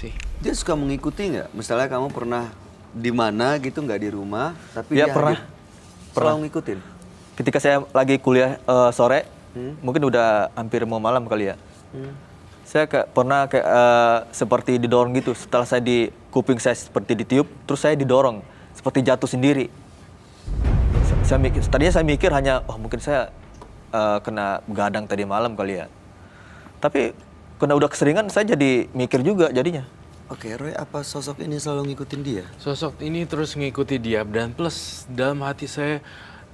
sih. Dia suka mengikuti nggak? Misalnya kamu pernah di mana gitu, nggak di rumah, tapi Ya, dia pernah. selalu ngikutin. Ketika saya lagi kuliah sore, mungkin udah hampir mau malam kali ya. Saya pernah seperti didorong gitu. Setelah saya di kuping saya seperti ditiup, terus saya didorong seperti jatuh sendiri. Tadinya saya mikir hanya, oh mungkin saya kena begadang tadi malam kali ya. Tapi karena udah keseringan, saya jadi mikir juga jadinya. Oke, Roy, apa sosok ini selalu ngikutin dia? Sosok ini terus ngikuti dia dan plus dalam hati saya,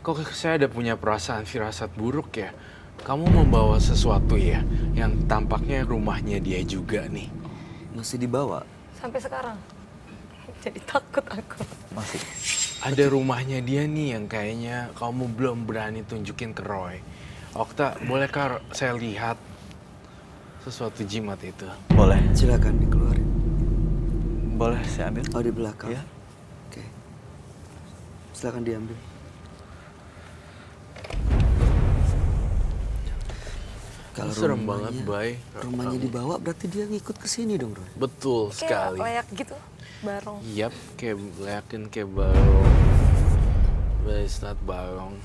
kok saya ada punya perasaan firasat buruk ya. Kamu membawa sesuatu ya, yang tampaknya rumahnya dia juga nih. Masih dibawa? Sampai sekarang. Jadi takut aku. Masih. Ada rumahnya dia nih yang kayaknya kamu belum berani tunjukin ke Roy. Okta, bolehkah saya lihat sesuatu jimat itu? Boleh. Silakan dikeluarin. Boleh saya ambil? Oh, di belakang? Iya. Oke. Silakan diambil. Kalau Serem banget, Bay. Rumahnya dibawa berarti dia ngikut ke sini dong, Roy. Betul Kayak sekali. layak gitu, barong. Yap, kayak layakin kayak barong. But it's not barong.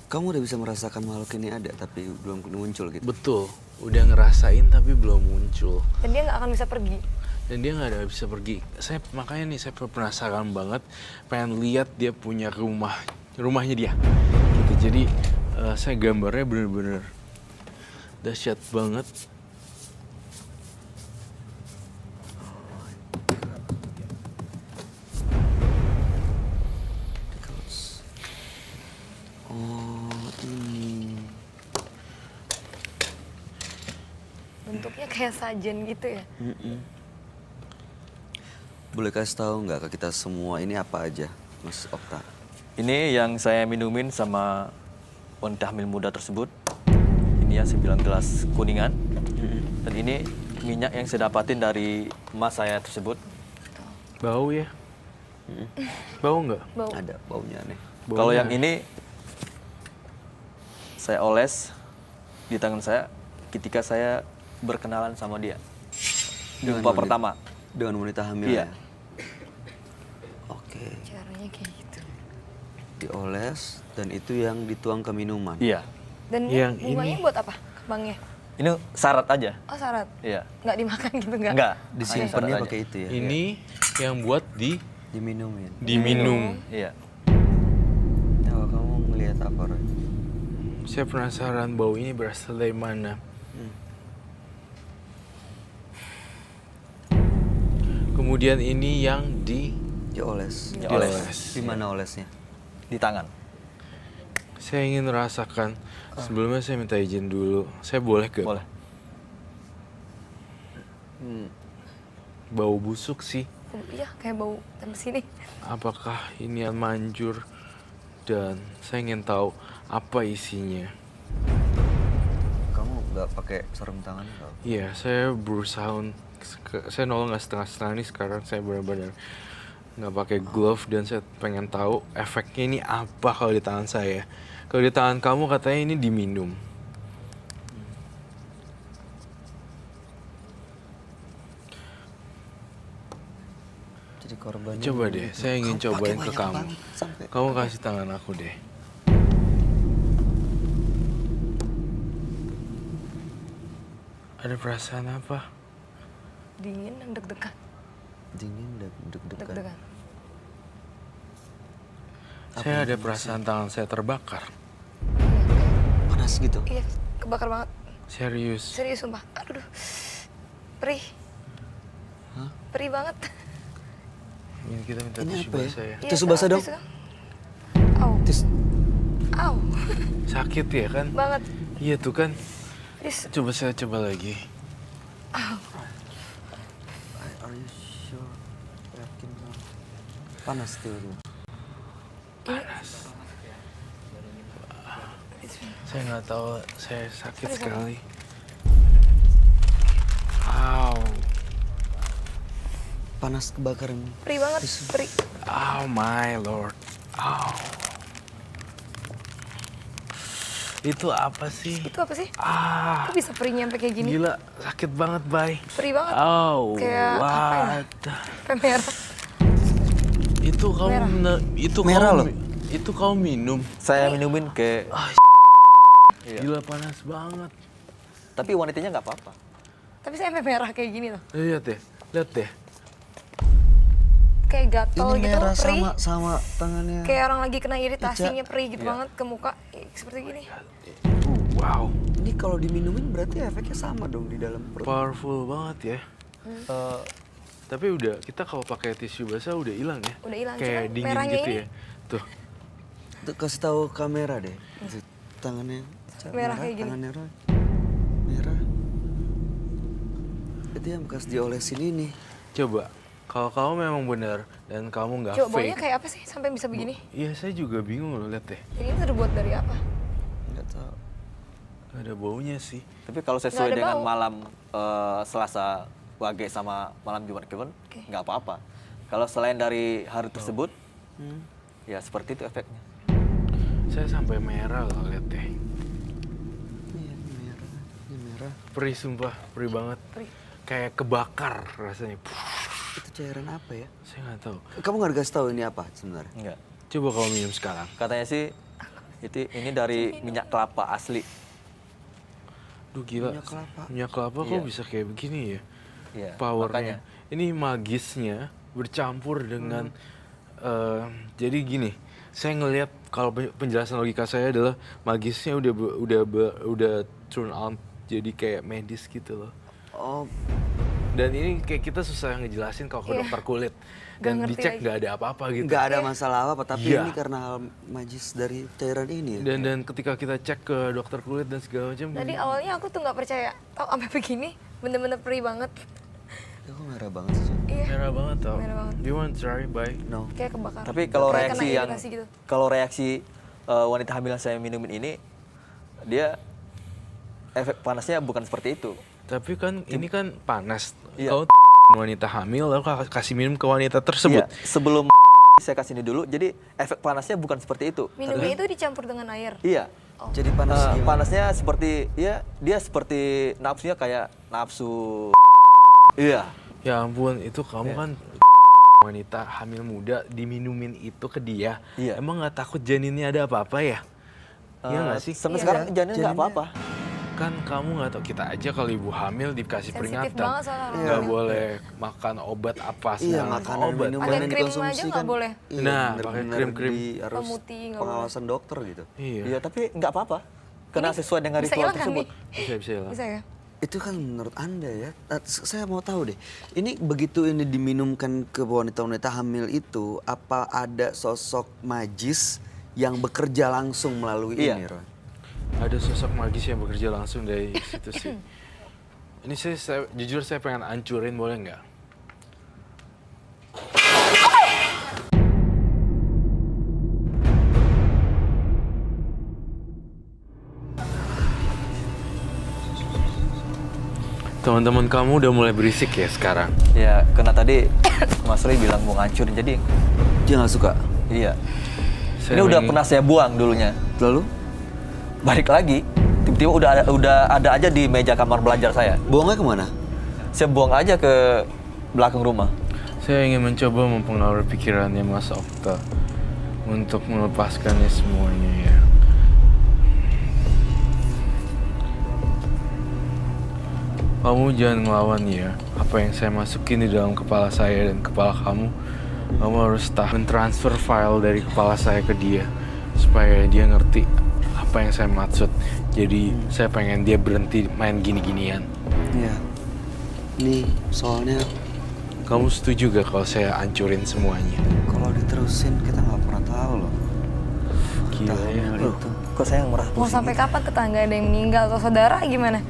Kamu udah bisa merasakan makhluk ini ada tapi belum muncul gitu. Betul, udah ngerasain tapi belum muncul. Dan dia nggak akan bisa pergi. Dan dia nggak ada bisa pergi. Makanya nih saya penasaran banget, pengen lihat dia punya rumahnya dia. Gitu. Jadi saya gambarnya bener-bener dahsyat banget. Oh, ini. Bentuknya kayak sajen gitu ya. Boleh kasih tahu nggak ke kita semua ini apa aja, Mas Okta? Ini yang saya minumin sama wanita hamil muda tersebut. Ini yang 9 gelas kuningan. Dan ini minyak yang saya dapatin dari emas saya tersebut. Bau ya? Bau nggak? Bau. Ada baunya nih. Kalau yang ini saya oles di tangan saya ketika saya berkenalan sama dia. Jumpa pertama. Dengan wanita hamil Iya. ya? Oke. Caranya kayak gitu. Dioles dan itu yang dituang ke minuman. Iya. Dan Yang bunganya ini- buat apa? Kembangnya? Ini syarat aja. Oh syarat? Iya. Nggak dimakan gitu nggak? Enggak. Disimpannya Hanya pakai itu ya? Ini yang buat Diminumin. diminum. Iya. Nah, kamu ngelihat apa, Roy? Saya penasaran bau ini berasal dari mana. Kemudian ini yang Dioles. Dioles. Di mana olesnya? Di tangan. saya ingin merasakan. Sebelumnya saya minta izin dulu. Saya boleh ke? Boleh. Bau busuk sih. Iya kayak bau sampai sini. Apakah ini yang manjur? Dan saya ingin tahu apa isinya. Kamu nggak pakai sarung tangan nggak? Iya, saya berusaha saya nolong nggak setengah-setengah nih sekarang. Saya benar-benar nggak pakai glove dan saya pengen tahu efeknya ini apa kalau di tangan saya. Kalau di tangan kamu katanya ini diminum. Jadi korbannya. Coba deh, saya ingin Kamu cobain pakai ke banyak kamu. banget sampai. Kamu kasih tangan aku deh. Ada perasaan apa? Dingin dan deg-degan. Dingin dan deg-degan. Deg-degan. Saya ada perasaan tangan saya terbakar. Panas gitu. Iya kebakar banget. Serius. Serius sumpah. Aduh. Perih. Perih banget. Ini kita minta Ini tisu apa ya? basah ya. Iya, Tisu basah dong. tisu. Au. Au. Sakit ya kan? Banget. Iya tuh kan. Please. Coba saya coba lagi. Au. Are you sure? Yakin kamu? Panas tuh. Panas. Saya nggak tahu, saya sakit sekali. Ow. Panas kebakaran. Perih banget. Perih. Oh my lord. Ow. Itu apa sih? Itu apa sih? Ah, Kok bisa perih nyampe kayak gini? gila, sakit banget, Bay. Perih banget. Oh, Kayak apa ya? what? Sampai merah. Itu kamu Merah. Merah loh. Itu kamu minum. Saya minumin ke, Iya. Gila panas banget. tapi wanitanya nggak apa-apa. Tapi saya sampai merah kayak gini loh. Lihat deh. Kayak gatel Ini gitu, merah perih. sama tangannya. Kayak orang lagi kena iritasinya perih gitu banget ke muka. Seperti gini. Wow, Ini kalau diminumin berarti efeknya sama dong di dalam perut. powerful banget ya. Eh, Tapi udah, kita kalau pakai tisu basah udah hilang ya. Udah hilang, Kayak cuman dingin merahnya gitu ini. ya. Tuh, Tuh, kasih tahu kamera deh. Tangannya. Merah kayak gini. Tangannya Roy. Merah. Itu yang bekas diolesin ini. coba. Kalau kamu memang benar dan kamu nggak Coba baunya fake. kayak apa sih sampai bisa begini? Iya, saya juga bingung loh, lihat deh. Jadi ini terbuat dari apa? Nggak tahu. Gak ada baunya sih. tapi kalau Nggak sesuai ada dengan bau. malam Selasa Wage sama malam Jumat Kliwon, Oke. nggak apa-apa. Kalau selain dari hari tersebut, ya seperti itu efeknya. Saya sampai merah loh, lihat deh. Iya, ini merah. Ini merah. Perih sumpah, perih banget. Perih. Kayak kebakar rasanya. Itu cairan apa ya? Saya nggak tahu. Kamu nggak dikasih tahu ini apa sebenarnya? Enggak. Coba kamu minum sekarang. Katanya sih ini dari minyak kelapa asli. Duh gila. Minyak kelapa. Minyak kelapa kok Iya. bisa kayak begini ya? Iya, Powernya. Ini magisnya bercampur dengan jadi gini. Saya ngelihat kalau penjelasan logika saya adalah magisnya udah turn on jadi kayak medis gitu loh. Oh, Dan ini kayak kita susah ngejelasin kalau ke Iya. dokter kulit. Nggak Dan ngerti dicek lagi. nggak ada apa-apa gitu. nggak ada masalah apa, tapi Iya. ini karena hal magis dari cairan ini ya. Dan ketika kita cek ke dokter kulit dan segala macam. Tadi awalnya aku tuh nggak percaya. Tahu sampai begini, bener-bener perih banget. Ya, kok merah banget sih? Iya. Merah banget tau. Merah banget. Do you want to try? Bye. No. Kayak kebakar. Tapi kalau Kayak reaksi kena yang iritasi gitu. kalau reaksi wanita hamil yang saya minumin ini, dia efek panasnya bukan seperti itu. Tapi kan ini kan panas. Iya. Kau wanita hamil lalu kasih minum ke wanita tersebut. Iya, sebelum saya kasih ini dulu, jadi efek panasnya bukan seperti itu. Minumnya itu dicampur dengan air. Iya. Jadi panas gimana? Panasnya seperti ya dia seperti nafsunya kayak nafsu. Iya. Ya ampun, itu kamu Iya. kan wanita hamil muda diminumin itu ke dia. Iya. Emang nggak takut janinnya ada apa-apa ya? Iya nggak sih? Sampai Iya. sekarang janin nggak apa-apa. Kan kamu nggak tahu, kita aja kalau ibu hamil dikasih Sensitif peringatan. banget soalnya orang Nggak hamil. boleh makan obat apa Iya, segala makanan obat. minuman Pakai yang krim dikonsumsi aja nggak kan. boleh. Iya, Nah, bener-bener pakai krim-krim. harus Pemutih nggak pengawasan dokter gitu. Iya. Iya, tapi nggak apa-apa. Karena sesuai dengan Bisa ritual hilang kan tersebut. nih? Bisa hilang. Bisa ya? Itu kan menurut Anda ya, saya mau tahu deh. Ini begitu ini diminumkan ke wanita-wanita hamil itu, apa ada sosok magis yang bekerja langsung melalui Iya. ini, Roy? Ada sosok magis yang bekerja langsung dari situ sih. Ini saya jujur saya pengen hancurin, boleh nggak? Teman-teman kamu udah mulai berisik ya sekarang. Ya, karena tadi Mas Roy bilang mau ngancurin, jadi Dia nggak suka. iya. Saya Ini udah ingin- pernah saya buang dulunya. Lalu Balik lagi, tiba-tiba udah ada aja di meja kamar belajar saya. buangnya kemana? Saya buang aja ke belakang rumah. Saya ingin mencoba mempengaruhi pikirannya Mas Okta untuk melepaskannya semuanya ya. Kamu jangan ngelawan ya. Apa yang saya masukin di dalam kepala saya dan kepala kamu, kamu harus mentransfer file dari kepala saya ke dia supaya dia ngerti apa yang saya maksud. Jadi saya pengen dia berhenti main gini-ginian. Iya. Nih, soalnya Kamu setuju gak kalau saya hancurin semuanya? kalau diterusin kita nggak pernah tahu loh. Gila ya. Hamil itu. Kok saya yang merah Mau pusing sampai gitu? kapan tetangga ada yang meninggal atau saudara gimana?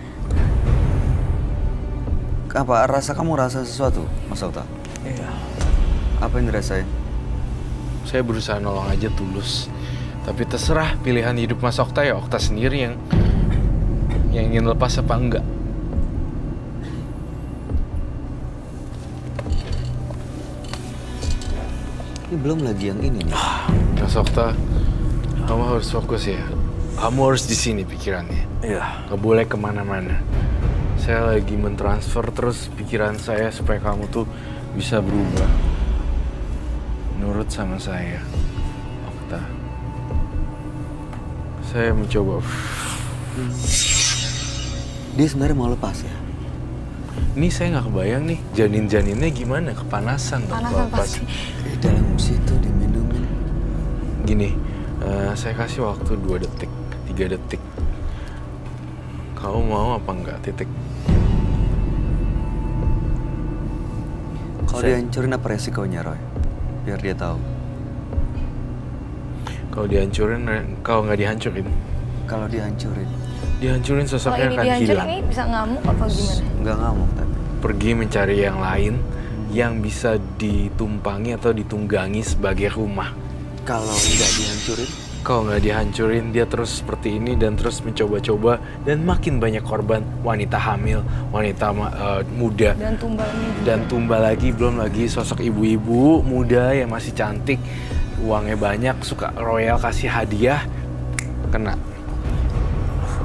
Apa rasa kamu rasa sesuatu, Mas Okta? Iya. Apa yang dirasain? Saya berusaha nolong aja tulus. Tapi terserah pilihan hidup Mas Okta ya Okta sendiri yang ingin lepas apa enggak. Ini belum lagi yang ini nih. Mas Okta, kamu harus fokus ya. kamu harus di sini pikirannya. Iya. Gak boleh kemana-mana. Saya lagi mentransfer terus pikiran saya supaya kamu tuh bisa berubah. Nurut sama saya, Okta. Saya mencoba. Dia sebenarnya mau lepas ya? Ini saya nggak kebayang nih, janin-janinnya gimana? Kepanasan dong Panasan kalau pas. pasti. Di dalam situ diminumin. Gini, saya kasih waktu 2 detik, 3 detik. Kamu mau apa enggak? Titik. Kalau dihancurin apa resikonya, Roy? Biar dia tahu. Kalau dihancurin, kalau nggak dihancurin, Kalau dihancurin, dihancurin Kalau sosoknya ini akan dihancurin hilang. ini bisa ngamuk apa gimana? nggak ngamuk tapi. Pergi mencari yang lain yang bisa ditumpangi atau ditunggangi sebagai rumah. Kalau nggak dihancurin, Kalau nggak dihancurin, dia terus seperti ini dan terus mencoba-coba dan makin banyak korban, wanita hamil, wanita muda, Dan tumbalnya juga. dan tumbal lagi, belum lagi sosok ibu-ibu muda yang masih cantik, uangnya banyak, suka royal, kasih hadiah, kena.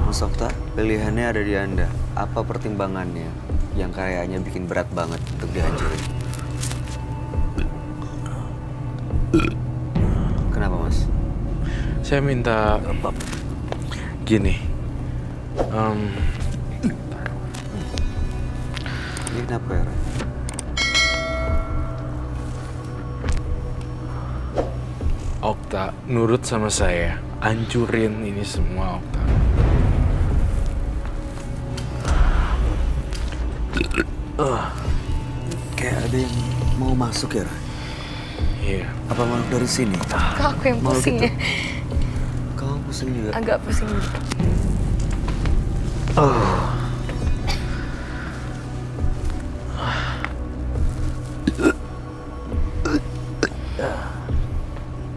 Mas Okta, pilihannya ada di Anda. Apa pertimbangannya yang kayaknya bikin berat banget untuk dihancurin? Kenapa, Mas? Saya minta gini. Ini kenapa ya, Roy? Okta, nurut sama saya. Hancurin ini semua, Okta. Kayak ada yang mau masuk ya, Roy? Iya. Apa mau dari sini? Kok aku yang Mau pusing gitu? ya? Kamu pusing juga? Agak pusing juga.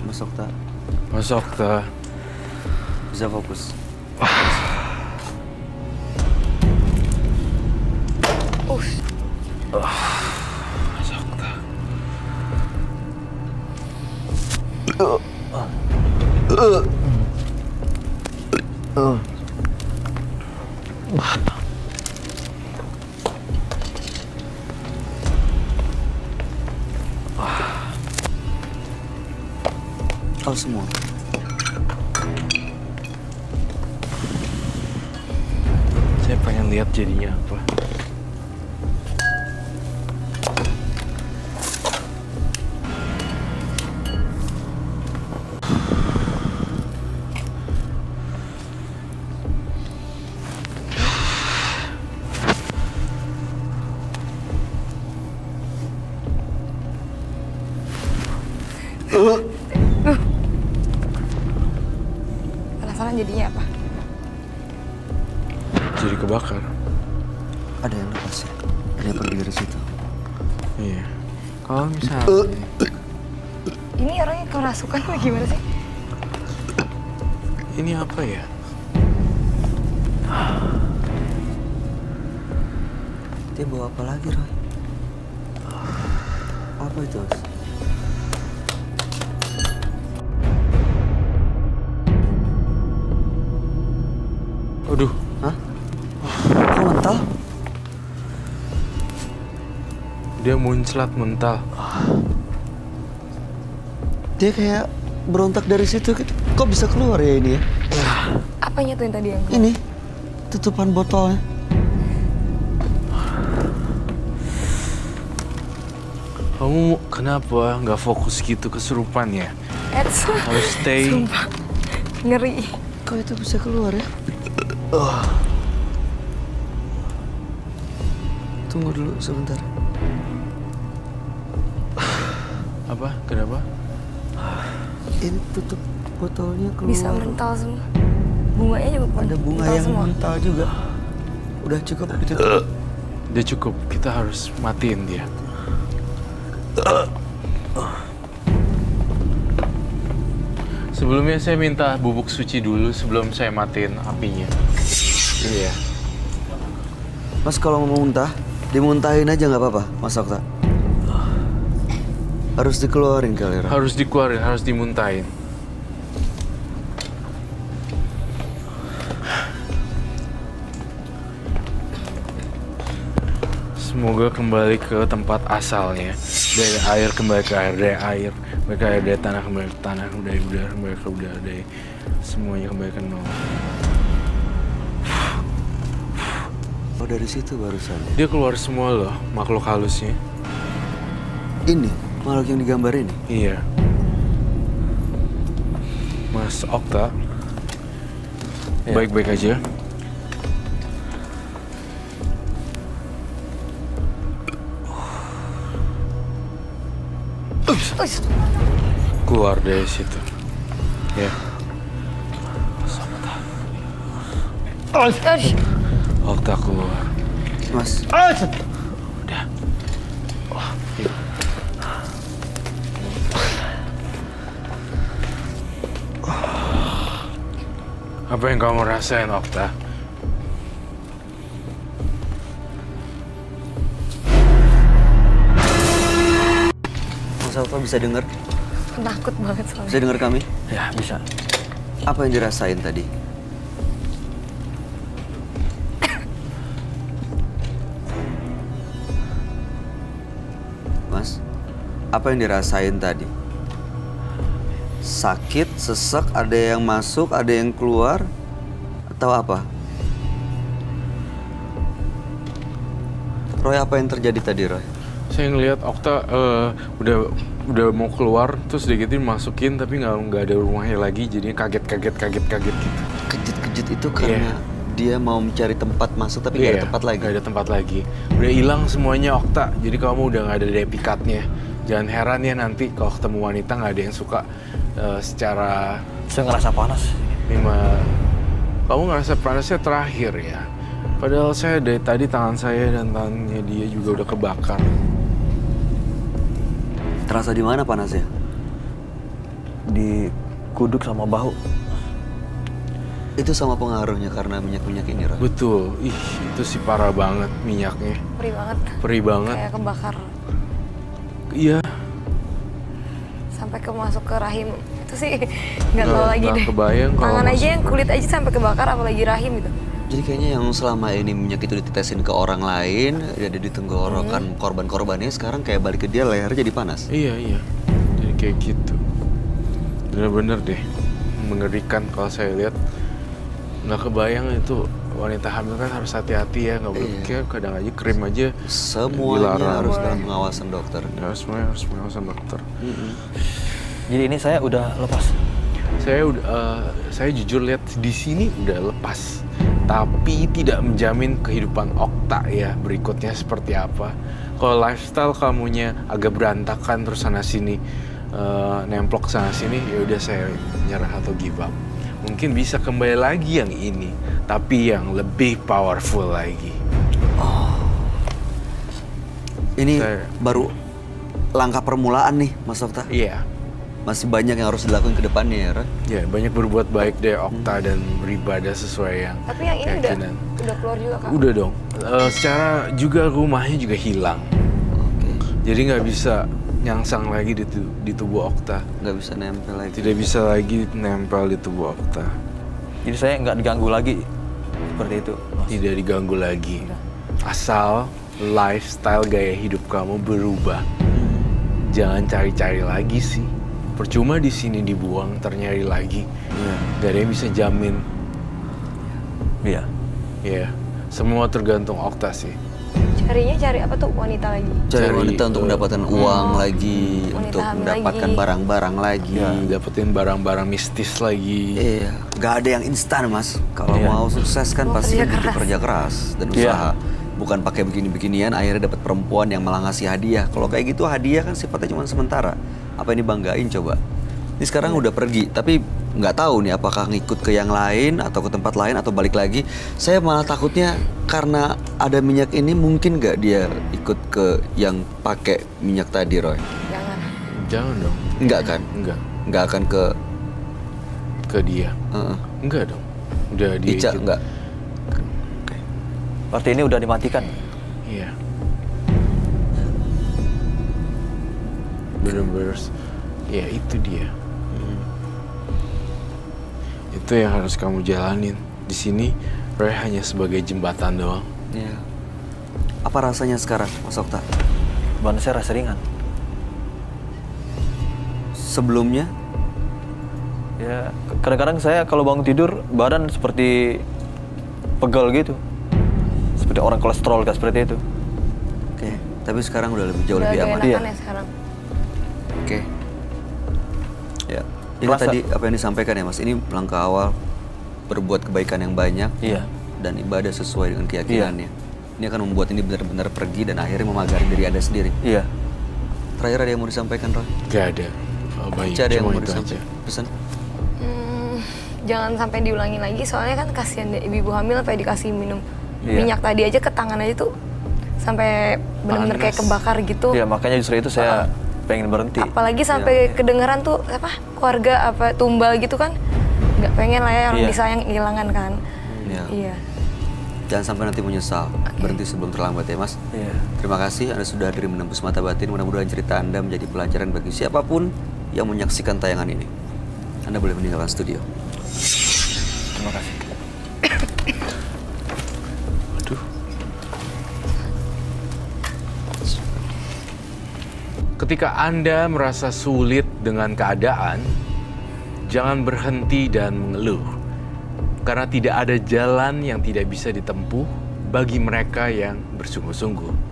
Mas Okta, Mas Okta, bisa fokus. Mas Okta. Oh, semua. Saya pengen lihat jadinya apa. Penasaran jadinya apa? Jadi kebakar. Ada yang lepas ya? Ada yang pergi dari situ. Iya. Kalau misalnya Ini orangnya kerasukan apa gimana sih? ini apa ya? Dia bawa apa lagi, Roy? Apa itu, Mas? Aduh, Hah? Kok mental? dia muncrat mental. Dia kayak berontak dari situ. Kok bisa keluar ya ini ya? Apanya tuh yang tadi yang Ini, tutupan botolnya. Kamu kenapa nggak fokus gitu kesurupan ya? Eds. Harus stay. Sumpah. Ngeri. Kok itu bisa keluar ya? Tunggu dulu sebentar. Apa? Kenapa? Ini tutup botolnya keluar. Bisa mental semua. Bunganya juga pun Ada bunga mental yang semua. mental juga. Udah cukup itu. Udah cukup, kita harus matiin dia. Sebelumnya saya minta bubuk suci dulu sebelum saya matiin apinya. Iya. Mas kalau mau muntah, dimuntahin aja nggak apa-apa, Mas Okta. Harus dikeluarin kali, Ra. Harus dikeluarin, harus dimuntahin. semoga kembali ke tempat asalnya. Dari air kembali ke air, dari air kembali ke air, dari tanah kembali ke tanah, dari udara kembali ke udara, dari semuanya kembali ke nol. Oh dari situ barusan. Dia keluar semua loh, makhluk halusnya. Ini makhluk yang digambar ini. Iya. Mas Okta, Iya. baik-baik aja. Keluar dari situ. Ya. Okta keluar. Mas, Udah. Apa yang kamu rasain, Okta? Mas Alfa bisa dengar? Takut banget Bisa soalnya. dengar kami? Ya, bisa. Apa yang dirasain tadi? Mas, apa yang dirasain tadi? Sakit, sesek, ada yang masuk, ada yang keluar, atau apa? Roy, apa yang terjadi tadi, Roy? Saya ngelihat Okta udah mau keluar, terus sedikit masukin tapi nggak ada rumahnya lagi, jadinya kaget gitu. Kejut-kejut itu karena dia mau mencari tempat masuk tapi nggak ada tempat lagi. Nggak ada tempat lagi. Udah hilang semuanya Okta, jadi kamu udah nggak ada depikatnya. Jangan heran ya nanti kalau ketemu wanita nggak ada yang suka secara Saya ngerasa panas. kamu ngerasa panasnya terakhir ya. Padahal saya dari tadi tangan saya dan tangannya dia juga udah kebakar. Terasa di mana panasnya? Di kuduk sama bahu. Itu sama pengaruhnya karena minyak-minyak ini, Roy. Betul, itu sih parah banget minyaknya. Perih banget. Perih banget. Kayak kebakar. Iya. Sampai masuk ke rahim. Itu sih nggak tahu lagi Nggak deh. kebayang kalau Tangan aja masuk yang kulit aja sampai kebakar, apalagi rahim gitu. Jadi kayaknya yang selama ini minyak itu ditetesin ke orang lain, ada di tenggorokan korban-korbannya, sekarang kayak balik ke dia, lehernya jadi panas. Iya. Jadi kayak gitu. Bener-bener deh. Mengerikan kalau saya lihat. Nggak kebayang itu wanita hamil kan harus hati-hati ya. Nggak boleh kayak kadang aja krim aja. Semuanya dilarang. harus dalam pengawasan dokter. Ya, semuanya harus pengawasan dokter. Jadi ini saya udah lepas. Saya jujur lihat di sini udah lepas. Tapi tidak menjamin kehidupan Okta ya berikutnya seperti apa. Kalau lifestyle kamunya agak berantakan terus sana sini nemplok sana sini, ya udah saya nyerah atau give up. Mungkin bisa kembali lagi yang ini, tapi yang lebih powerful lagi. Ini Saya- baru langkah permulaan nih, Mas Okta. Iya, Masih banyak yang harus dilakukan ke depannya ya, Roy. ya banyak berbuat baik deh Okta dan beribadah sesuai yang Tapi yang ini keyakinan. udah keluar juga kak. Udah dong. Secara juga rumahnya juga hilang. Oke. Jadi nggak bisa nyangsang lagi di tubuh Okta. Nggak bisa nempel lagi. Tidak bisa lagi nempel di tubuh Okta. Jadi saya nggak diganggu lagi seperti itu. Mas. Tidak diganggu lagi. Asal lifestyle gaya hidup kamu berubah. Jangan cari-cari lagi sih. Percuma di sini dibuang, ternyari lagi. Gak ada yang bisa jamin. Iya. Ya, semua tergantung Okta sih. Carinya cari apa tuh, wanita lagi? Cari Cari, wanita untuk mendapatkan uang lagi, wanita untuk hamil mendapatkan lagi. barang-barang lagi. Ya, dapetin barang-barang mistis lagi. Iya, nggak ada yang instan, Mas. Kalau Iya. mau sukses kan Mau pasti kerja butuh keras. kerja keras dan Iya. usaha. Bukan pakai begini-beginian akhirnya dapat perempuan yang malah ngasih hadiah. Kalau kayak gitu hadiah kan sifatnya cuma sementara. Apa ini banggain coba? Ini sekarang udah pergi, tapi nggak tahu nih apakah ngikut ke yang lain atau ke tempat lain atau balik lagi. Saya malah takutnya karena ada minyak ini mungkin nggak dia ikut ke yang pakai minyak tadi, Roy? Jangan. Jangan dong. Nggak kan? Nggak akan Ke dia. Enggak dong. Udah dia Ica ikut. nggak? Berarti ini udah dimatikan. Iya. Bener-bener. Ya itu dia. Itu yang harus kamu jalanin. Di sini Roy hanya sebagai jembatan doang. Iya. Apa rasanya sekarang, Mas Okta? Badan saya rasa ringan. Sebelumnya? Ya, kadang-kadang saya kalau bangun tidur badan seperti pegal gitu. Seperti orang kolesterol kayak seperti itu. Oke, tapi sekarang udah jauh Udah lebih agak aman. enakan ya sekarang. Oke. Ya, ini Rasa- tadi apa yang disampaikan ya Mas, ini langkah awal berbuat kebaikan yang banyak Iya. dan ibadah sesuai dengan keyakinannya. Ini akan membuat ini benar-benar pergi dan akhirnya memagari diri Anda sendiri. Iya. Terakhir ada yang mau disampaikan, Roy? Gak ada. Oh, baik, Ica ada yang cuma mau itu aja. disampaikan? Pesan? Jangan sampai diulangi lagi soalnya kan kasihan deh ibu hamil sampai dikasih minum Iya. minyak tadi aja ke tangan aja tuh sampai bener-bener kayak Panas. kebakar gitu. Iya, makanya justru itu saya pengen berhenti. Apalagi sampai kedengeran tuh apa keluarga apa tumbal gitu kan nggak pengen lah ya orang Iya. disayang kehilangan kan. Iya. Iya. Jangan sampai nanti menyesal. Berhenti sebelum terlambat ya, Mas. Iya. Terima kasih Anda sudah hadir menembus mata batin. Mudah-mudahan cerita Anda menjadi pelajaran bagi siapapun yang menyaksikan tayangan ini. Anda boleh meninggalkan studio. Terima kasih. Aduh. Ketika Anda merasa sulit dengan keadaan, jangan berhenti dan mengeluh. Karena tidak ada jalan yang tidak bisa ditempuh bagi mereka yang bersungguh-sungguh.